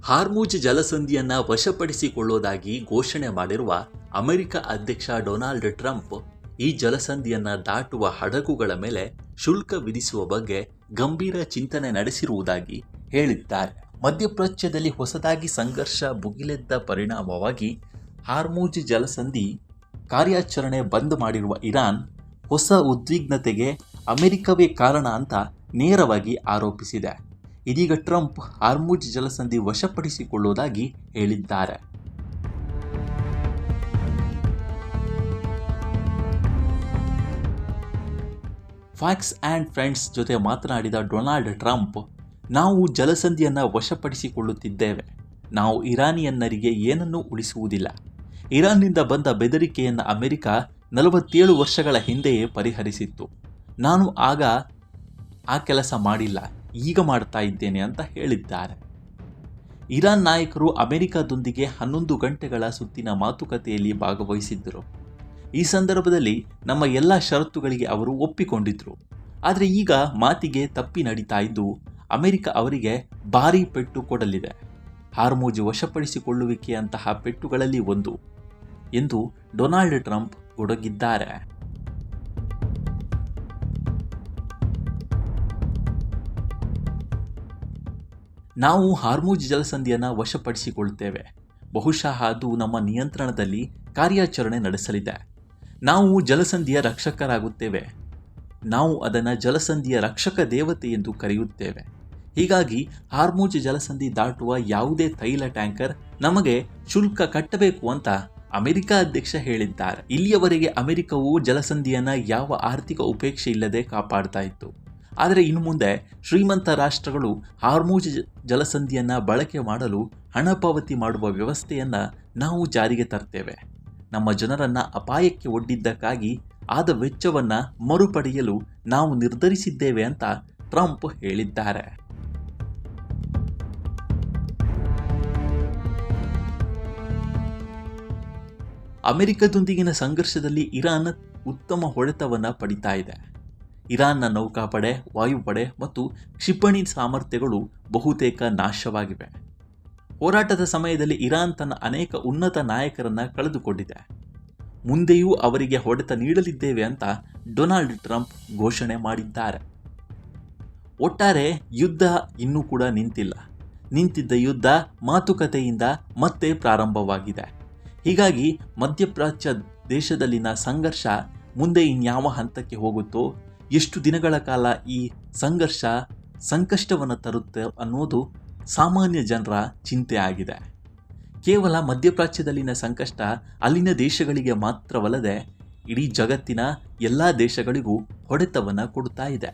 ಹಾರ್ಮುಜ್ ಜಲಸಂಧಿಯನ್ನ ವಶಪಡಿಸಿಕೊಳ್ಳುವುದಾಗಿ ಘೋಷಣೆ ಮಾಡಿರುವ ಅಮೆರಿಕ ಅಧ್ಯಕ್ಷ ಡೊನಾಲ್ಡ್ ಟ್ರಂಪ್ ಈ ಜಲಸಂಧಿಯನ್ನ ದಾಟುವ ಹಡಗುಗಳ ಮೇಲೆ ಶುಲ್ಕ ವಿಧಿಸುವ ಬಗ್ಗೆ ಗಂಭೀರ ಚಿಂತನೆ ನಡೆಸಿರುವುದಾಗಿ ಹೇಳಿದ್ದಾರೆ. ಮಧ್ಯಪ್ರಾಚ್ಯದಲ್ಲಿ ಹೊಸದಾಗಿ ಸಂಘರ್ಷ ಭುಗಿಲೆದ್ದ ಪರಿಣಾಮವಾಗಿ ಹಾರ್ಮುಜ್ ಜಲಸಂಧಿ ಕಾರ್ಯಾಚರಣೆ ಬಂದ್ ಮಾಡಿರುವ ಇರಾನ್ ಹೊಸ ಉದ್ವಿಗ್ನತೆಗೆ ಅಮೆರಿಕವೇ ಕಾರಣ ಅಂತ ನೇರವಾಗಿ ಆರೋಪಿಸಿದೆ. ಇದೀಗ ಟ್ರಂಪ್ ಹಾರ್ಮುಜ್ ಜಲಸಂಧಿ ವಶಪಡಿಸಿಕೊಳ್ಳುವುದಾಗಿ ಹೇಳಿದ್ದಾರೆ. ಫಾಕ್ಸ್ ಆ್ಯಂಡ್ ಫ್ರೆಂಡ್ಸ್ ಜೊತೆ ಮಾತನಾಡಿದ ಡೊನಾಲ್ಡ್ ಟ್ರಂಪ್, ನಾವು ಜಲಸಂಧಿಯನ್ನು ವಶಪಡಿಸಿಕೊಳ್ಳುತ್ತಿದ್ದೇವೆ. ನಾವು ಇರಾನಿಯನ್ನರಿಗೆ ಏನನ್ನೂ ಉಳಿಸುವುದಿಲ್ಲ. ಇರಾನ್ನಿಂದ ಬಂದ ಬೆದರಿಕೆಯನ್ನು ಅಮೆರಿಕ 47 ವರ್ಷಗಳ ಹಿಂದೆಯೇ ಪರಿಹರಿಸಿತ್ತು. ನಾನು ಆಗ ಆ ಕೆಲಸ ಮಾಡಿಲ್ಲ, ಈಗ ಮಾಡ್ತಾ ಇದ್ದೇನೆ ಅಂತ ಹೇಳಿದ್ದಾರೆ. ಇರಾನ್ ನಾಯಕರು ಅಮೆರಿಕದೊಂದಿಗೆ 11 ಗಂಟೆಗಳ ಸುತ್ತಿನ ಮಾತುಕತೆಯಲ್ಲಿ ಭಾಗವಹಿಸಿದ್ದರು. ಈ ಸಂದರ್ಭದಲ್ಲಿ ನಮ್ಮ ಎಲ್ಲ ಷರತ್ತುಗಳಿಗೆ ಅವರು ಒಪ್ಪಿಕೊಂಡಿದ್ರು. ಆದರೆ ಈಗ ಮಾತಿಗೆ ತಪ್ಪಿ ನಡೀತಾ ಇದ್ದು ಅಮೆರಿಕ ಅವರಿಗೆ ಭಾರೀ ಪೆಟ್ಟು ಕೊಡಲಿದೆ. ಹಾರ್ಮುಜ್ ವಶಪಡಿಸಿಕೊಳ್ಳುವಿಕೆಯಂತಹ ಪೆಟ್ಟುಗಳಲ್ಲಿ ಒಂದು ಎಂದು ಡೊನಾಲ್ಡ್ ಟ್ರಂಪ್ ಗುಡುಗಿದ್ದಾರೆ. ನಾವು ಹಾರ್ಮುಜ್ ಜಲಸಂಧಿಯನ್ನು ವಶಪಡಿಸಿಕೊಳ್ಳುತ್ತೇವೆ. ಬಹುಶಃ ಅದು ನಮ್ಮ ನಿಯಂತ್ರಣದಲ್ಲಿ ಕಾರ್ಯಾಚರಣೆ ನಡೆಸಲಿದೆ. ನಾವು ಜಲಸಂಧಿಯ ರಕ್ಷಕರಾಗುತ್ತೇವೆ. ನಾವು ಅದನ್ನು ಜಲಸಂಧಿಯ ರಕ್ಷಕ ದೇವತೆ ಎಂದು ಕರೆಯುತ್ತೇವೆ. ಹೀಗಾಗಿ ಹಾರ್ಮುಜ್ ಜಲಸಂಧಿ ದಾಟುವ ಯಾವುದೇ ತೈಲ ಟ್ಯಾಂಕರ್ ನಮಗೆ ಶುಲ್ಕ ಕಟ್ಟಬೇಕು ಅಂತ ಅಮೆರಿಕ ಅಧ್ಯಕ್ಷ ಹೇಳಿದ್ದಾರೆ. ಇಲ್ಲಿಯವರೆಗೆ ಅಮೆರಿಕವು ಜಲಸಂಧಿಯನ್ನು ಯಾವ ಆರ್ಥಿಕ ಉಪೇಕ್ಷೆ ಇಲ್ಲದೆ ಕಾಪಾಡ್ತಾ ಇತ್ತು. ಆದರೆ ಇನ್ನು ಮುಂದೆ ಶ್ರೀಮಂತ ರಾಷ್ಟ್ರಗಳು ಹಾರ್ಮುಜ್ ಜಲಸಂಧಿಯನ್ನು ಬಳಕೆ ಮಾಡಲು ಹಣ ಪಾವತಿ ಮಾಡುವ ವ್ಯವಸ್ಥೆಯನ್ನು ನಾವು ಜಾರಿಗೆ ತರ್ತೇವೆ. ನಮ್ಮ ಜನರನ್ನು ಅಪಾಯಕ್ಕೆ ಒಡ್ಡಿದ್ದಕ್ಕಾಗಿ ಆದ ವೆಚ್ಚವನ್ನು ಮರುಪಡೆಯಲು ನಾವು ನಿರ್ಧರಿಸಿದ್ದೇವೆ ಅಂತ ಟ್ರಂಪ್ ಹೇಳಿದ್ದಾರೆ. ಅಮೆರಿಕದೊಂದಿಗಿನ ಸಂಘರ್ಷದಲ್ಲಿ ಇರಾನ್ ಉತ್ತಮ ಹೊಡೆತವನ್ನು ಪಡಿತಾ ಇದೆ. ಇರಾನ್ನ ನೌಕಾಪಡೆ, ವಾಯುಪಡೆ ಮತ್ತು ಕ್ಷಿಪಣಿ ಸಾಮರ್ಥ್ಯಗಳು ಬಹುತೇಕ ನಾಶವಾಗಿವೆ. ಹೋರಾಟದ ಸಮಯದಲ್ಲಿ ಇರಾನ್ ತನ್ನ ಅನೇಕ ಉನ್ನತ ನಾಯಕರನ್ನು ಕಳೆದುಕೊಂಡಿದೆ. ಮುಂದೆಯೂ ಅವರಿಗೆ ಹೊಡೆತ ನೀಡಲಿದ್ದೇವೆ ಅಂತ ಡೊನಾಲ್ಡ್ ಟ್ರಂಪ್ ಘೋಷಣೆ ಮಾಡಿದ್ದಾರೆ. ಒಟ್ಟಾರೆ ಯುದ್ಧ ಇನ್ನೂ ಕೂಡ ನಿಂತಿದ್ದ ಯುದ್ಧ ಮಾತುಕತೆಯಿಂದ ಮತ್ತೆ ಪ್ರಾರಂಭವಾಗಿದೆ. ಹೀಗಾಗಿ ಮಧ್ಯಪ್ರಾಚ್ಯ ದೇಶದಲ್ಲಿನ ಸಂಘರ್ಷ ಮುಂದೆ ಇನ್ಯಾವ ಹಂತಕ್ಕೆ ಹೋಗುತ್ತೋ, ಎಷ್ಟು ದಿನಗಳ ಕಾಲ ಈ ಸಂಘರ್ಷ ಸಂಕಷ್ಟವನ್ನು ತರುತ್ತೆ ಅನ್ನೋದು ಸಾಮಾನ್ಯ ಜನರ ಚಿಂತೆ ಆಗಿದೆ. ಕೇವಲ ಮಧ್ಯಪ್ರಾಚ್ಯದಲ್ಲಿನ ಸಂಕಷ್ಟ ಅಲ್ಲಿನ ದೇಶಗಳಿಗೆ ಮಾತ್ರವಲ್ಲದೆ ಇಡೀ ಜಗತ್ತಿನ ಎಲ್ಲ ದೇಶಗಳಿಗೂ ಹೊಡೆತವನ್ನು ಕೊಡುತ್ತಾ ಇದೆ.